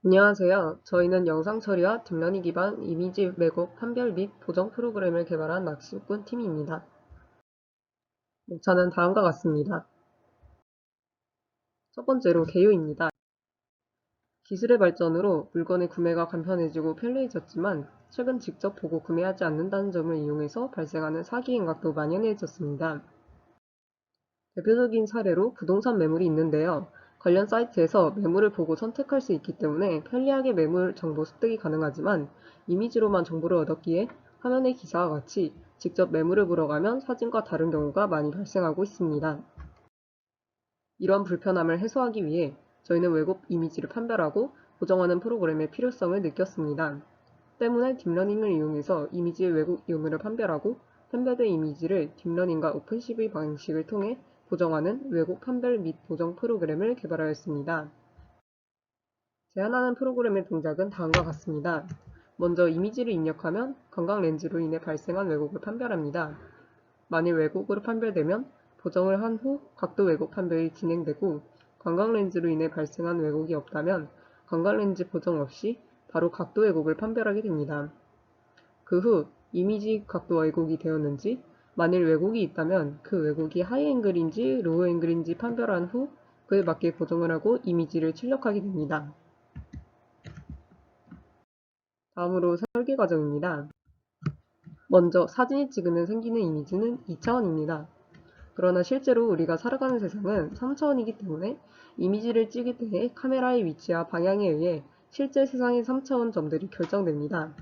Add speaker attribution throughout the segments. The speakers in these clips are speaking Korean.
Speaker 1: 안녕하세요. 저희는 영상 처리와 딥러닝 기반 이미지 왜곡 판별 및 보정 프로그램을 개발한 낚시꾼 팀입니다. 목차는 다음과 같습니다. 첫 번째로 개요입니다. 기술의 발전으로 물건의 구매가 간편해지고 편리해졌지만 최근 직접 보고 구매하지 않는다는 점을 이용해서 발생하는 사기 행각도 만연해졌습니다. 대표적인 사례로 부동산 매물이 있는데요. 관련 사이트에서 매물을 보고 선택할 수 있기 때문에 편리하게 매물 정보 습득이 가능하지만 이미지로만 정보를 얻었기에 화면의 기사와 같이 직접 매물을 보러 가면 사진과 다른 경우가 많이 발생하고 있습니다. 이런 불편함을 해소하기 위해 저희는 왜곡 이미지를 판별하고 보정하는 프로그램의 필요성을 느꼈습니다. 때문에 딥러닝을 이용해서 이미지의 왜곡 유무를 판별하고 판별된 이미지를 딥러닝과 오픈CV 방식을 통해 보정하는 왜곡 판별 및 보정 프로그램을 개발하였습니다. 제안하는 프로그램의 동작은 다음과 같습니다. 먼저 이미지를 입력하면 관광 렌즈로 인해 발생한 왜곡을 판별합니다. 만일 왜곡으로 판별되면 보정을 한 후 각도 왜곡 판별이 진행되고 관광 렌즈로 인해 발생한 왜곡이 없다면 관광 렌즈 보정 없이 바로 각도 왜곡을 판별하게 됩니다. 그 후 이미지 각도 왜곡이 되었는지 만일 왜곡이 있다면 그 왜곡이 하이 앵글인지 로우 앵글인지 판별한 후 그에 맞게 보정을 하고 이미지를 출력하게 됩니다. 다음으로 설계 과정입니다. 먼저 사진이 찍으면 생기는 이미지는 2차원입니다. 그러나 실제로 우리가 살아가는 세상은 3차원이기 때문에 이미지를 찍을 때의 카메라의 위치와 방향에 의해 실제 세상의 3차원 점들이 결정됩니다.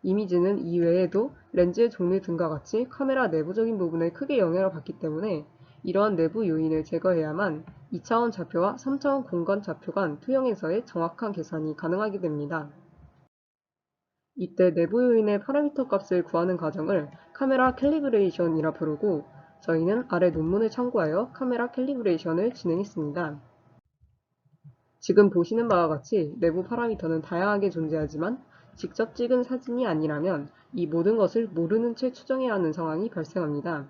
Speaker 1: 이미지는 이외에도 렌즈의 종류 등과 같이 카메라 내부적인 부분에 크게 영향을 받기 때문에 이러한 내부 요인을 제거해야만 2차원 좌표와 3차원 공간 좌표 간 투영에서의 정확한 계산이 가능하게 됩니다. 이때 내부 요인의 파라미터 값을 구하는 과정을 카메라 캘리브레이션이라 부르고 저희는 아래 논문을 참고하여 카메라 캘리브레이션을 진행했습니다. 지금 보시는 바와 같이 내부 파라미터는 다양하게 존재하지만 직접 찍은 사진이 아니라면 이 모든 것을 모르는 채 추정해야 하는 상황이 발생합니다.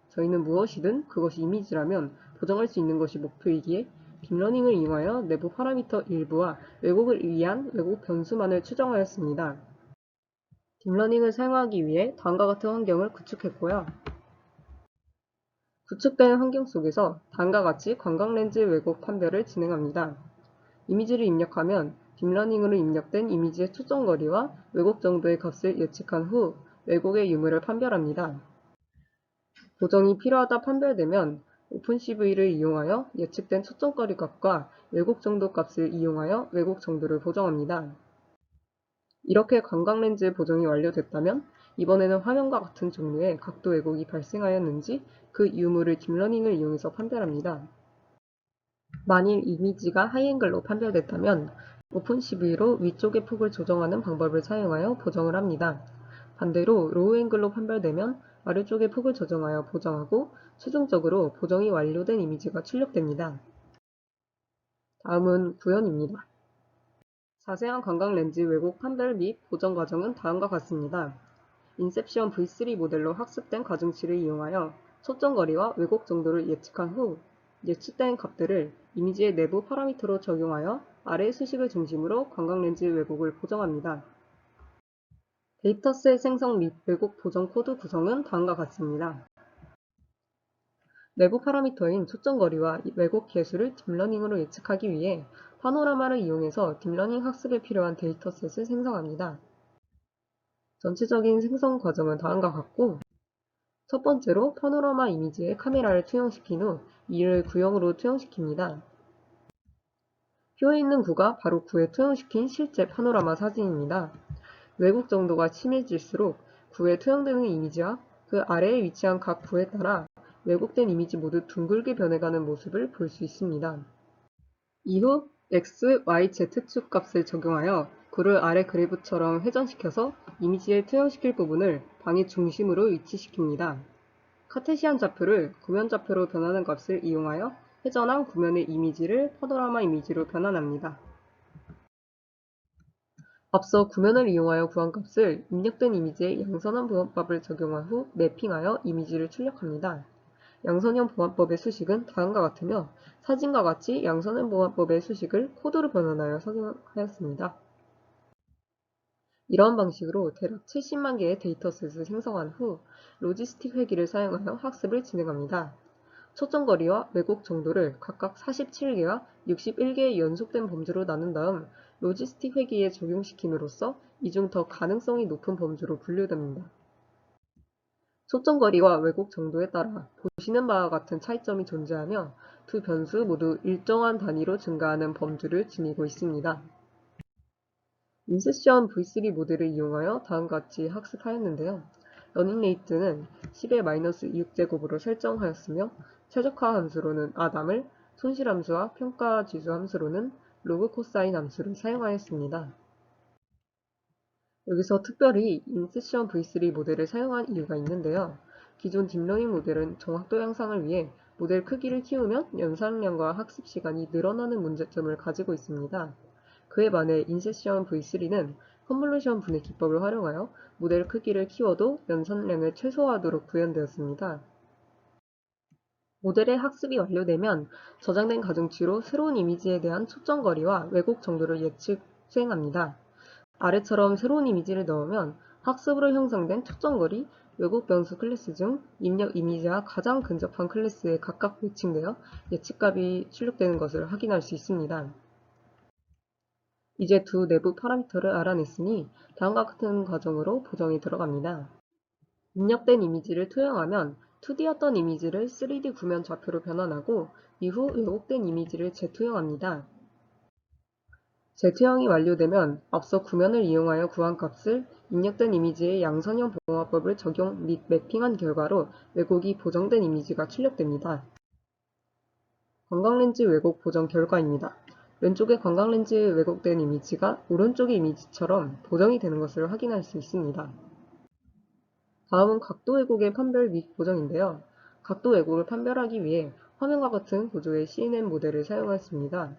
Speaker 1: 저희는 무엇이든 그것이 이미지라면 보정할 수 있는 것이 목표이기에 딥러닝을 이용하여 내부 파라미터 일부와 왜곡을 위한 왜곡 변수만을 추정하였습니다. 딥러닝을 사용하기 위해 다음과 같은 환경을 구축했고요. 구축된 환경 속에서 다음과 같이 관광렌즈 왜곡 판별을 진행합니다. 이미지를 입력하면 딥러닝으로 입력된 이미지의 초점거리와 왜곡 정도의 값을 예측한 후 왜곡의 유무를 판별합니다. 보정이 필요하다 판별되면 오픈CV를 이용하여 예측된 초점거리 값과 왜곡 정도 값을 이용하여 왜곡 정도를 보정합니다. 이렇게 관광렌즈 보정이 완료됐다면 이번에는 화면과 같은 종류의 각도 왜곡이 발생하였는지 그 유무를 딥러닝을 이용해서 판별합니다. 만일 이미지가 하이앵글로 판별됐다면 오픈CV로 위쪽의 폭을 조정하는 방법을 사용하여 보정을 합니다. 반대로 로우앵글로 판별되면 아래쪽의 폭을 조정하여 보정하고 최종적으로 보정이 완료된 이미지가 출력됩니다. 다음은 구현입니다. 자세한 관광 렌즈 왜곡 판별 및 보정 과정은 다음과 같습니다. 인셉션 V3 모델로 학습된 가중치를 이용하여 초점거리와 왜곡 정도를 예측한 후 예측된 값들을 이미지의 내부 파라미터로 적용하여 아래 수식을 중심으로 관광 렌즈 왜곡을 보정합니다. 데이터셋 생성 및 왜곡 보정 코드 구성은 다음과 같습니다. 내부 파라미터인 초점거리와 왜곡 개수를 딥러닝으로 예측하기 위해 파노라마를 이용해서 딥러닝 학습에 필요한 데이터셋을 생성합니다. 전체적인 생성 과정은 다음과 같고 첫 번째로 파노라마 이미지에 카메라를 투영시킨 후 이를 구형으로 투영시킵니다. 표에 있는 구가 바로 구에 투영시킨 실제 파노라마 사진입니다. 왜곡 정도가 심해질수록 구에 투영되는 이미지와 그 아래에 위치한 각 구에 따라 왜곡된 이미지 모두 둥글게 변해가는 모습을 볼 수 있습니다. 이후 x, y, z축 값을 적용하여 구를 아래 그래프처럼 회전시켜서 이미지에 투영시킬 부분을 방의 중심으로 위치시킵니다. 카테시안 좌표를 구면 좌표로 변하는 값을 이용하여 회전한 구면의 이미지를 파노라마 이미지로 변환합니다. 앞서 구면을 이용하여 구한 값을 입력된 이미지에 양선한 분원법을 적용한 후 매핑하여 이미지를 출력합니다. 양선형 보안법의 수식은 다음과 같으며 사진과 같이 양선형 보안법의 수식을 코드로 변환하여 석영하였습니다. 이러한 방식으로 대략 70만 개의 데이터셋을 생성한 후 로지스틱 회기를 사용하여 학습을 진행합니다. 초점거리와 왜곡 정도를 각각 47개와 61개의 연속된 범주로 나눈 다음 로지스틱 회기에 적용시킴으로써 이 중 더 가능성이 높은 범주로 분류됩니다. 초점거리와 왜곡 정도에 따라 보시는 바와 같은 차이점이 존재하며 두 변수 모두 일정한 단위로 증가하는 범주를 지니고 있습니다. 인셉션 V3 모델을 이용하여 다음과 같이 학습하였는데요. 러닝레이트는 10의 -6제곱으로 설정하였으며 최적화 함수로는 아담을, 손실함수와 평가지수 함수로는 로그 코사인 함수를 사용하였습니다. 여기서 특별히 인셉션 V3 모델을 사용한 이유가 있는데요. 기존 딥러닝 모델은 정확도 향상을 위해 모델 크기를 키우면 연산량과 학습 시간이 늘어나는 문제점을 가지고 있습니다. 그에 반해 인셉션 V3는 컨볼루션 분해 기법을 활용하여 모델 크기를 키워도 연산량을 최소화하도록 구현되었습니다. 모델의 학습이 완료되면 저장된 가중치로 새로운 이미지에 대한 초점거리와 왜곡 정도를 수행합니다. 아래처럼 새로운 이미지를 넣으면 학습으로 형성된 초점거리, 왜곡 변수 클래스 중 입력 이미지와 가장 근접한 클래스에 각각 매칭되어 예측값이 출력되는 것을 확인할 수 있습니다. 이제 두 내부 파라미터를 알아냈으니 다음과 같은 과정으로 보정이 들어갑니다. 입력된 이미지를 투영하면 2D였던 이미지를 3D 구면 좌표로 변환하고 이후 왜곡된 이미지를 재투영합니다. 재투영이 완료되면 앞서 구면을 이용하여 구한 값을 입력된 이미지의 양선형 보호법을 적용 및 매핑한 결과로 왜곡이 보정된 이미지가 출력됩니다. 관광렌즈 왜곡 보정 결과입니다. 왼쪽의 관광렌즈 왜곡된 이미지가 오른쪽의 이미지처럼 보정이 되는 것을 확인할 수 있습니다. 다음은 각도 왜곡의 판별 및 보정인데요. 각도 왜곡을 판별하기 위해 화면과 같은 구조의 CNN 모델을 사용했습니다.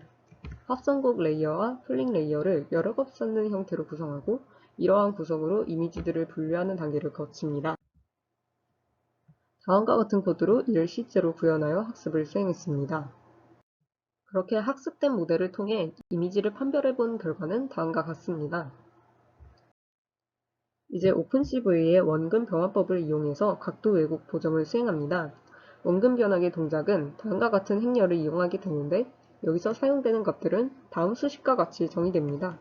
Speaker 1: 합성곡 레이어와 플링 레이어를 여러 겹 쌓는 형태로 구성하고 이러한 구성으로 이미지들을 분류하는 단계를 거칩니다. 다음과 같은 코드로 이를 실제로 구현하여 학습을 수행했습니다. 그렇게 학습된 모델을 통해 이미지를 판별해본 결과는 다음과 같습니다. 이제 오픈CV의 원근 변화법을 이용해서 각도 왜곡 보정을 수행합니다. 원근 변환의 동작은 다음과 같은 행렬을 이용하게 되는데 여기서 사용되는 값들은 다음 수식과 같이 정의됩니다.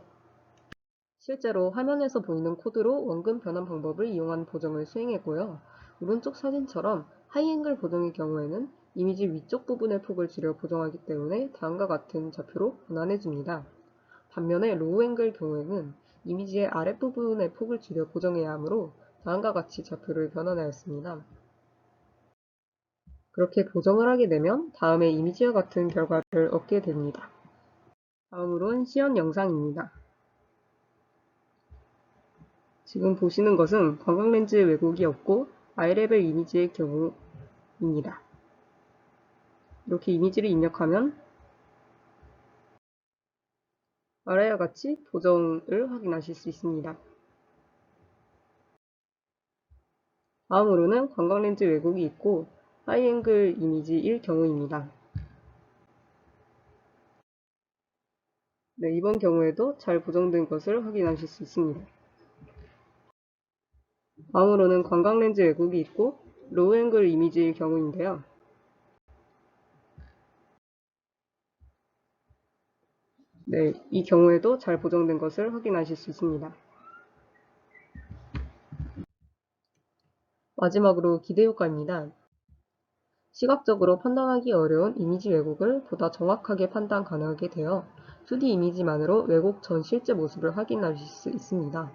Speaker 1: 실제로 화면에서 보이는 코드로 원근 변환 방법을 이용한 보정을 수행했고요. 오른쪽 사진처럼 하이앵글 보정의 경우에는 이미지 위쪽 부분의 폭을 줄여 보정하기 때문에 다음과 같은 좌표로 변환해줍니다. 반면에 로우앵글 경우에는 이미지의 아랫부분의 폭을 줄여 보정해야 하므로 다음과 같이 좌표를 변환하였습니다. 그렇게 보정을 하게 되면 다음에 이미지와 같은 결과를 얻게 됩니다. 다음으론 시연 영상입니다. 지금 보시는 것은 관광렌즈 왜곡이 없고 아이레벨 이미지의 경우입니다. 이렇게 이미지를 입력하면 아래와 같이 보정을 확인하실 수 있습니다. 다음으로는 관광렌즈 왜곡이 있고 하이앵글 이미지일 경우입니다. 네, 이번 경우에도 잘 보정된 것을 확인하실 수 있습니다. 다음으로는 관광렌즈 왜곡이 있고 로우앵글 이미지일 경우인데요. 네, 이 경우에도 잘 보정된 것을 확인하실 수 있습니다. 마지막으로 기대효과입니다. 시각적으로 판단하기 어려운 이미지 왜곡을 보다 정확하게 판단 가능하게 되어 2D 이미지만으로 왜곡 전 실제 모습을 확인하실 수 있습니다.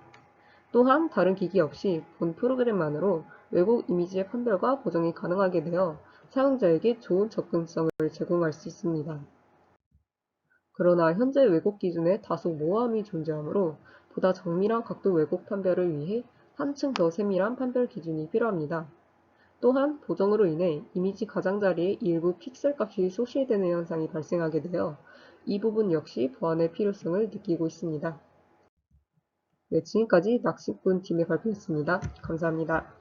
Speaker 1: 또한 다른 기기 없이 본 프로그램만으로 왜곡 이미지의 판별과 보정이 가능하게 되어 사용자에게 좋은 접근성을 제공할 수 있습니다. 그러나 현재 왜곡 기준에 다소 모호함이 존재하므로 보다 정밀한 각도 왜곡 판별을 위해 한층 더 세밀한 판별 기준이 필요합니다. 또한 보정으로 인해 이미지 가장자리의 일부 픽셀 값이 소실되는 현상이 발생하게 되어 이 부분 역시 보완의 필요성을 느끼고 있습니다. 네, 지금까지 낚시꾼 팀의 발표였습니다. 감사합니다.